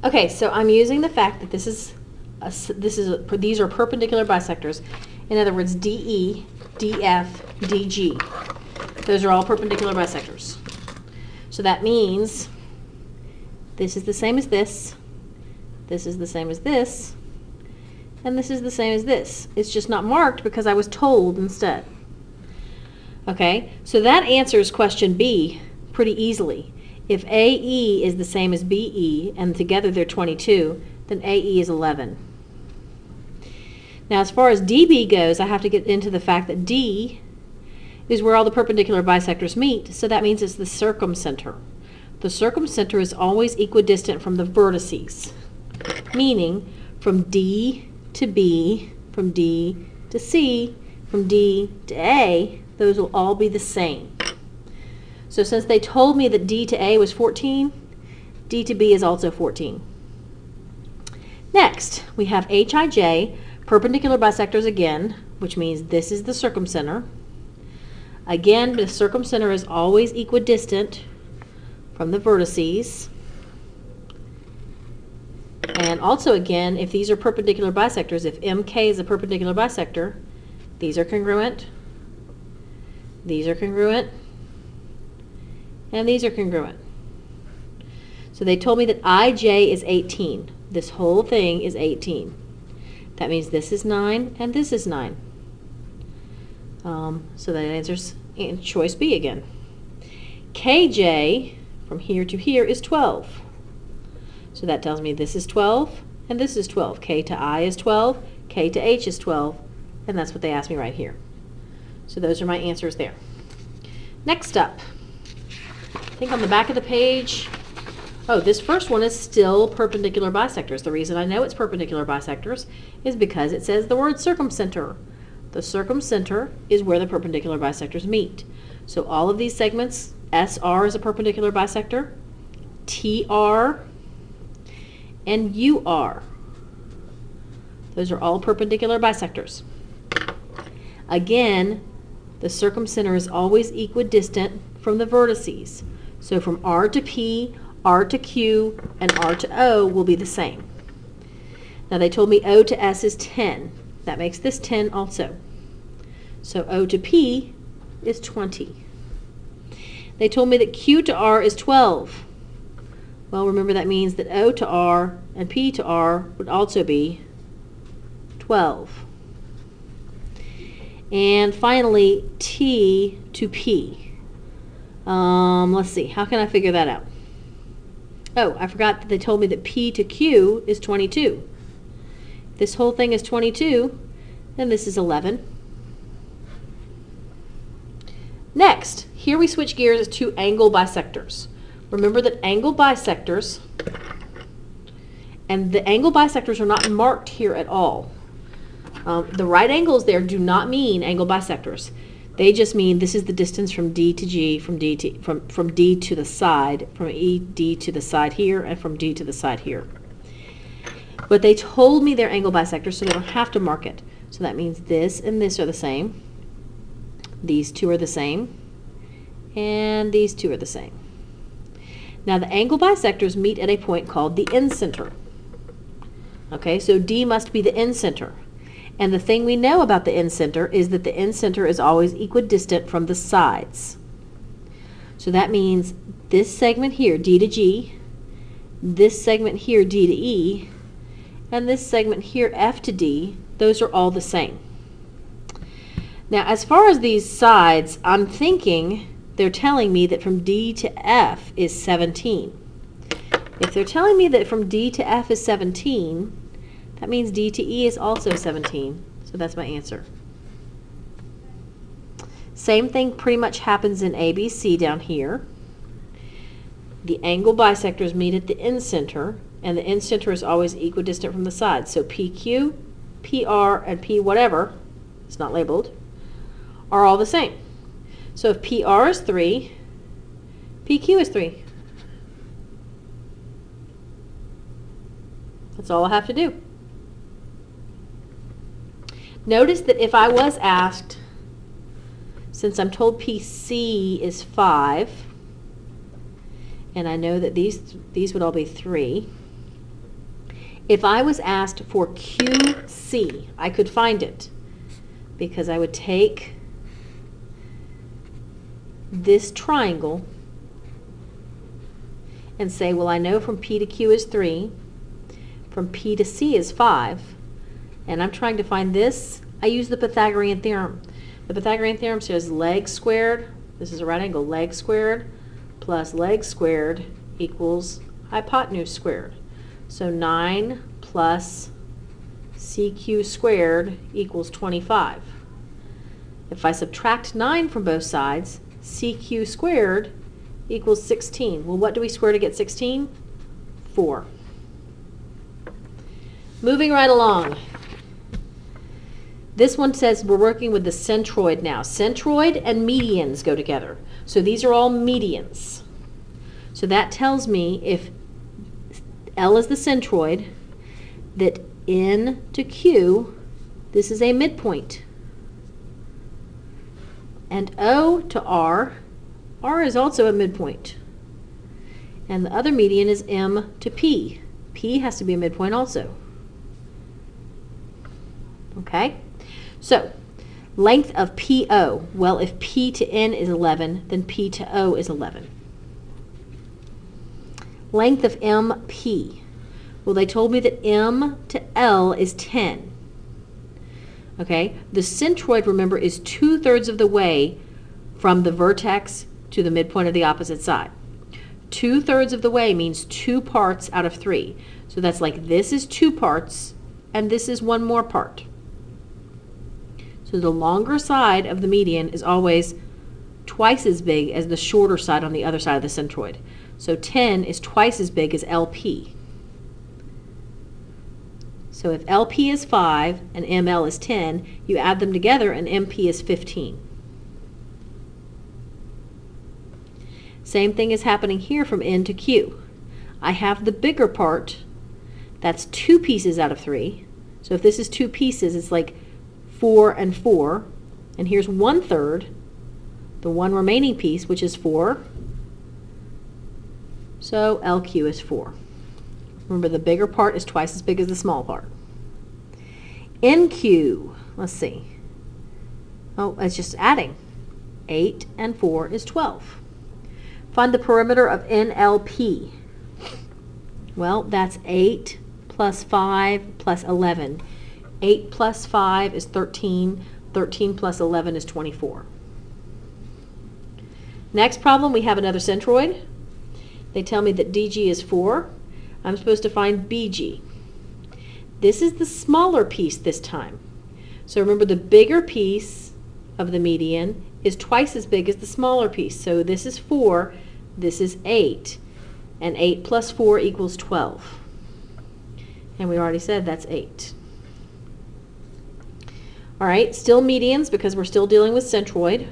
Okay, so I'm using the fact that these are perpendicular bisectors. In other words, DE, DF, DG. Those are all perpendicular bisectors. So that means this is the same as this is the same as this, and this is the same as this. It's just not marked because I was told instead. Okay, so that answers question B pretty easily. If AE is the same as BE, and together they're 22, then AE is 11. Now, as far as DB goes, I have to get into the fact that D is where all the perpendicular bisectors meet, so that means it's the circumcenter. The circumcenter is always equidistant from the vertices, meaning from D to B, from D to C, from D to A, those will all be the same. So since they told me that D to A was 14, D to B is also 14. Next, we have HIJ, perpendicular bisectors again, which means this is the circumcenter. Again, the circumcenter is always equidistant from the vertices. And also again, if these are perpendicular bisectors, if MK is a perpendicular bisector, these are congruent, these are congruent, and these are congruent. So they told me that IJ is 18. This whole thing is 18. That means this is 9 and this is 9. So that answers choice B again. KJ, from here to here, is 12. So that tells me this is 12 and this is 12. K to I is 12, K to H is 12, and that's what they asked me right here. So those are my answers there. Next up, I think on the back of the page, oh, this first one is still perpendicular bisectors. The reason I know it's perpendicular bisectors is because it says the word circumcenter. The circumcenter is where the perpendicular bisectors meet. So all of these segments, SR is a perpendicular bisector, TR, and UR. Those are all perpendicular bisectors. Again, the circumcenter is always equidistant from the vertices. So from R to P, R to Q, and R to O will be the same. Now they told me O to S is 10. That makes this 10 also. So O to P is 20. They told me that Q to R is 12. Well, remember that means that O to R and P to R would also be 12. And finally, T to P. Let's see, how can I figure that out? Oh, I forgot that they told me that P to Q is 22. If this whole thing is 22, then this is 11. Next, here we switch gears to angle bisectors. Remember that angle bisectors, and the angle bisectors are not marked here at all. The right angles there do not mean angle bisectors. They just mean this is the distance from D to G, from D to the side, from ED to the side here, and from D to the side here. But they told me they're angle bisectors, so they don't have to mark it. So that means this and this are the same. These two are the same. And these two are the same. Now the angle bisectors meet at a point called the incenter. Okay, so D must be the incenter. And the thing we know about the incenter is that the incenter is always equidistant from the sides. So that means this segment here, D to G, this segment here, D to E, and this segment here, F to D, those are all the same. Now, as far as these sides, I'm thinking they're telling me that from D to F is 17. If they're telling me that from D to F is 17, that means D to E is also 17. So that's my answer. Same thing pretty much happens in ABC down here. The angle bisectors meet at the incenter, and the incenter is always equidistant from the sides. So PQ, PR, and P whatever, it's not labeled, are all the same. So if PR is 3, PQ is 3. That's all I have to do. Notice that if I was asked, since I'm told PC is 5, and I know that these would all be 3, If I was asked for QC, I could find it because I would take this triangle and say, well, I know from P to Q is 3, from P to C is 5, and I'm trying to find this. I use the Pythagorean theorem. The Pythagorean theorem says leg squared, this is a right angle, leg squared plus leg squared equals hypotenuse squared. So 9 plus CQ squared equals 25. If I subtract 9 from both sides, CQ squared equals 16. Well, what do we square to get 16? 4. Moving right along. This one says we're working with the centroid now. Centroid and medians go together. So these are all medians. So that tells me if L is the centroid, that N to Q, this is a midpoint. And O to R is also a midpoint. And the other median is M to P. P has to be a midpoint also. Okay? So, length of PO. Well, if P to N is 11, then P to O is 11. Length of MP. Well, they told me that M to L is 10. Okay? The centroid, remember, is 2/3 of the way from the vertex to the midpoint of the opposite side. 2/3 of the way means 2 parts out of 3. So that's like this is 2 parts, and this is 1 more part. So the longer side of the median is always twice as big as the shorter side on the other side of the centroid. So 10 is twice as big as LP. So if LP is 5 and ML is 10, you add them together and MP is 15. Same thing is happening here from N to Q. I have the bigger part, that's 2 pieces out of 3. So if this is 2 pieces, it's like 4 and 4. And here's 1/3, the one remaining piece, which is 4. So LQ is 4. Remember, the bigger part is twice as big as the small part. NQ, let's see. Oh, it's just adding. 8 and 4 is 12. Find the perimeter of NLP. Well, that's 8 plus 5 plus 11. 8 plus 5 is 13. 13 plus 11 is 24. Next problem, we have another centroid. They tell me that DG is 4. I'm supposed to find BG. This is the smaller piece this time. So remember, the bigger piece of the median is twice as big as the smaller piece. So this is 4, this is 8. And 8 plus 4 equals 12. And we already said that's 8. All right, still medians because we're still dealing with centroid.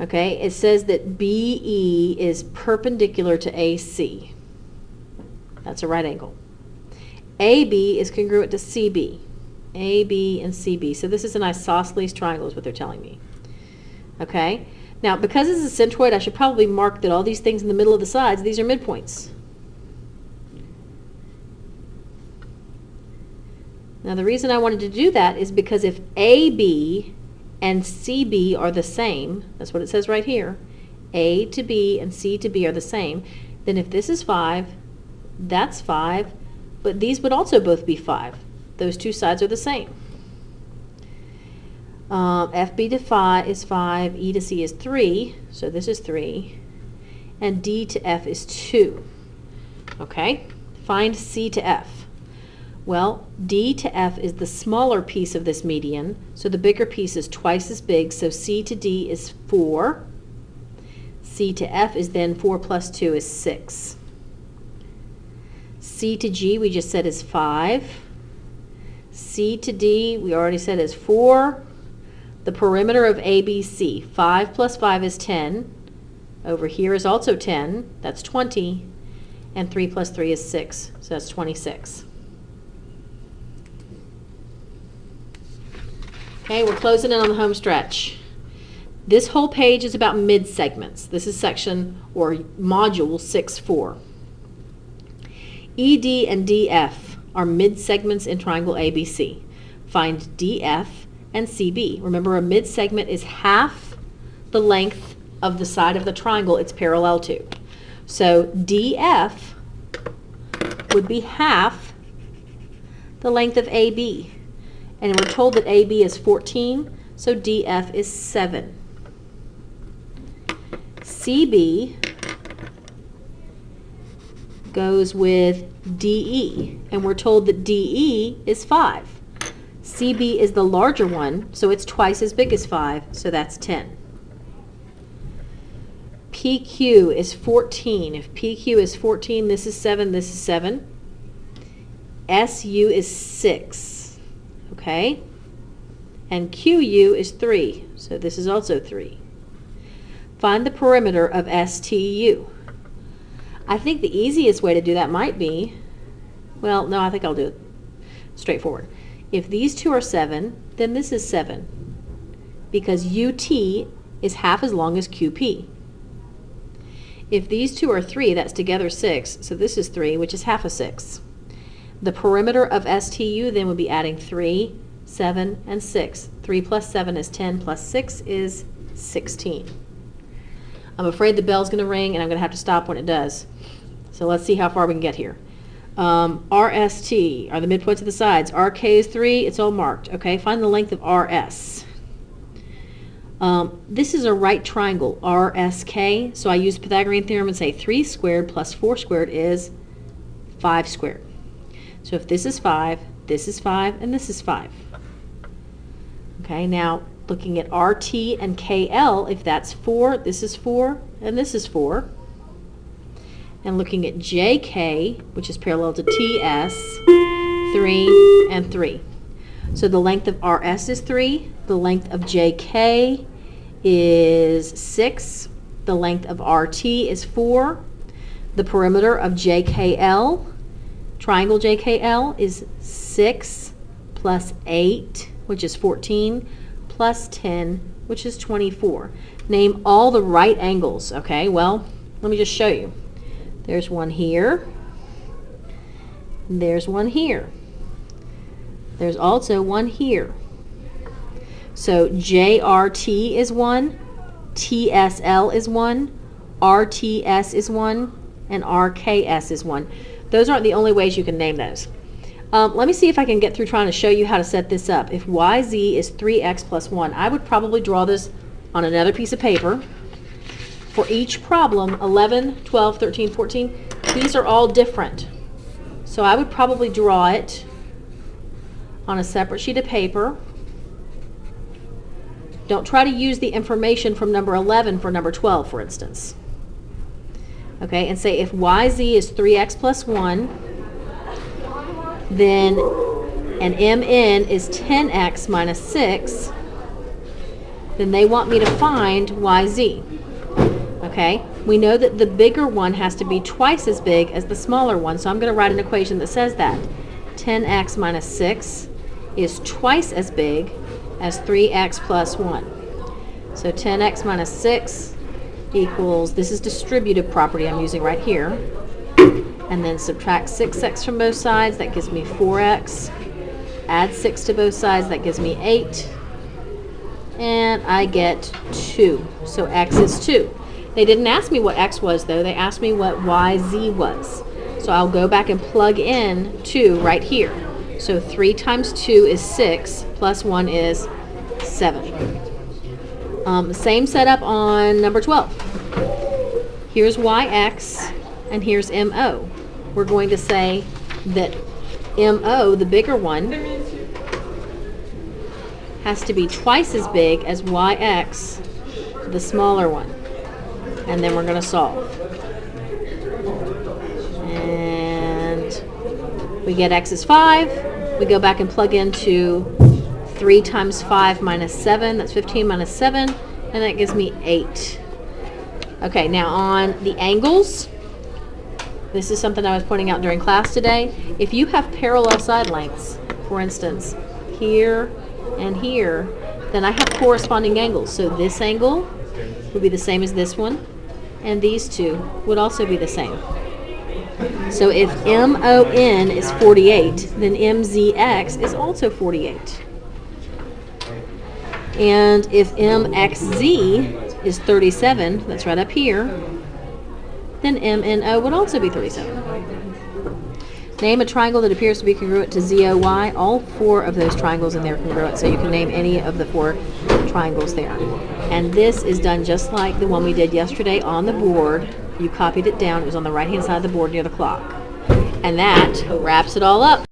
Okay, it says that BE is perpendicular to AC. That's a right angle. AB is congruent to CB. AB and CB. So this is an isosceles triangle is what they're telling me. Okay, now because this is a centroid, I should probably mark that all these things in the middle of the sides, these are midpoints. Now the reason I wanted to do that is because if AB and CB are the same, that's what it says right here, A to B and C to B are the same, then if this is 5, that's 5, but these would also both be 5. Those two sides are the same. FB to phi is 5, E to C is 3, so this is 3, and D to F is 2. Okay, find C to F. Well, D to F is the smaller piece of this median, so the bigger piece is twice as big, so C to D is 4. C to F is then 4 plus 2 is 6. C to G we just said is 5. C to D we already said is 4. The perimeter of ABC, 5 plus 5 is 10. Over here is also 10, that's 20. And 3 plus 3 is 6, so that's 26. Okay, we're closing in on the home stretch. This whole page is about mid-segments. This is section or module 6.4. ED and DF are mid-segments in triangle ABC. Find DF and CB. Remember, a mid-segment is half the length of the side of the triangle it's parallel to. So DF would be half the length of AB. And we're told that AB is 14, so DF is 7. CB goes with DE, and we're told that DE is 5. CB is the larger one, so it's twice as big as 5, so that's 10. PQ is 14. If PQ is 14, this is 7, this is 7. SU is 6, okay? And QU is 3, so this is also 3. Find the perimeter of STU. I think the easiest way to do that might be, well, no, I think I'll do it straightforward. If these two are 7, then this is 7, because UT is half as long as QP. If these two are 3, that's together 6, so this is 3, which is half of 6. The perimeter of STU then would be adding 3, 7, and 6. 3 plus 7 is 10, plus 6 is 16. I'm afraid the bell's going to ring, and I'm going to have to stop when it does. So let's see how far we can get here. RST are the midpoints of the sides. RK is 3. It's all marked. Okay, find the length of RS. This is a right triangle, RSK. So I use the Pythagorean theorem and say 3 squared plus 4 squared is 5 squared. So if this is 5, this is 5, and this is 5. Okay, now looking at RT and KL, if that's 4, this is 4, and this is 4. And looking at JK, which is parallel to TS, 3 and 3. So the length of RS is 3, the length of JK is 6, the length of RT is 4, the perimeter of JKL, triangle JKL, is 6 plus 8, which is 14, plus 10, which is 24. Name all the right angles. Okay, well, let me just show you. There's one here. There's one here. There's also one here. So JRT is 1, TSL is 1, RTS is 1, and RKS is 1. Those aren't the only ways you can name those. Let me see if I can get through trying to show you how to set this up. If YZ is 3x plus 1, I would probably draw this on another piece of paper. For each problem, 11, 12, 13, 14, these are all different. So I would probably draw it on a separate sheet of paper. Don't try to use the information from number 11 for number 12, for instance. Okay, and say if YZ is 3x plus 1, then and MN is 10x minus 6, then they want me to find YZ. Okay, we know that the bigger one has to be twice as big as the smaller one, so I'm going to write an equation that says that 10x minus 6 is twice as big as 3x plus 1. So 10x minus 6 equals, this is distributive property I'm using right here, and then subtract 6x from both sides, that gives me 4x, add 6 to both sides, that gives me 8, and I get 2. So x is 2. They didn't ask me what x was, though. They asked me what yz was. So I'll go back and plug in 2 right here. So 3 times 2 is 6, plus 1 is 7. Same setup on number 12. Here's yx, and here's mo. We're going to say that mo, the bigger one, has to be twice as big as yx, the smaller one. And then we're going to solve. And we get x is 5. We go back and plug into 3 times 5 minus 7. That's 15 minus 7. And that gives me 8. Okay, now on the angles, this is something I was pointing out during class today. If you have parallel side lengths, for instance, here and here, then I have corresponding angles. So this angle would be the same as this one, and these two would also be the same. So if MON is 48, then MZX is also 48. And if MXZ is 37, that's right up here, then MNO would also be 37. Name a triangle that appears to be congruent to ZOY. All 4 of those triangles in there are congruent, so you can name any of the 4 triangles there. And this is done just like the one we did yesterday on the board. You copied it down. It was on the right-hand side of the board near the clock. And that wraps it all up.